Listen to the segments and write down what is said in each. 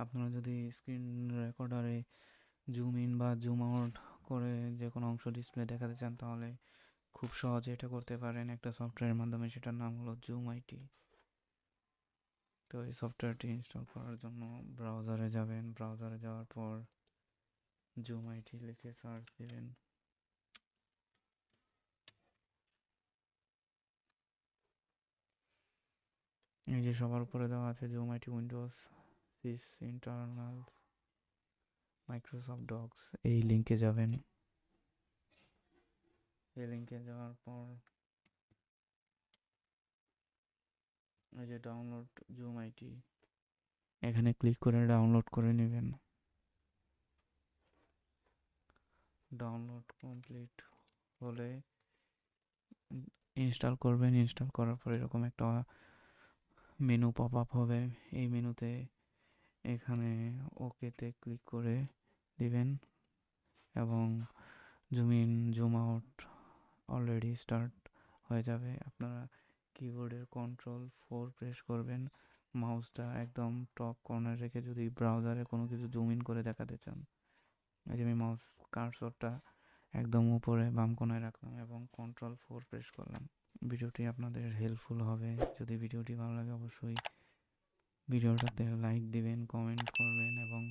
আপনারা যদি screen রেকর্ডারে zoom in বা জুম আউট করে যে কোনো অংশ ডিসপ্লে দেখাতে চান তাহলে খুব সহজে এটা করতে পারেন একটা সফটওয়্যারের মাধ্যমে, সেটার নাম হলো জুম আইটি। তো এই সফটওয়্যারটি ইনস্টল করার জন্য ব্রাউজারে যাবেন, ব্রাউজারে যাওয়ার পর জুম আইটি লিখে সার্চ দিবেন। এই যে সবার উপরে দেওয়া আছে ZoomIt Windows Sysinternals Microsoft docs, এই লিঙ্কে যাবেন। এই লিঙ্কে যাওয়ার পর এই যে ডাউনলোড জুম আইটি, এখানে ক্লিক করে ডাউনলোড করে নেবেন। ডাউনলোড কমপ্লিট হলে ইনস্টল করবেন। ইনস্টল করার পর এরকম একটা মেনু পপ আপ হবে। এই মেনুতে এখানে ওকেতে ক্লিক করে দিবেন এবং zoom in zoom out already start হয়ে যাবে। আপনারা কিবোর্ডের কন্ট্রোল 4 প্রেস করবেন, মাউসটা একদম টপ কর্নার রেখে যদি ব্রাউজারে কোনো কিছু জুম ইন করে দেখাতে চান। এই যে আমি মাউস কার্সরটা একদম উপরে বাম কোণায় রাখলাম এবং কন্ট্রোল 4 প্রেস করলাম। ভিডিওটি আপনাদের হেল্পফুল হবে। যদি ভিডিওটি ভালো লাগে অবশ্যই ভিডিওটাতে লাইক দিবেন, কমেন্ট করবেন এবং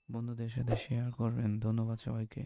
বন্ধুদের সাথে শেয়ার করবেন। ধন্যবাদ সবাইকে।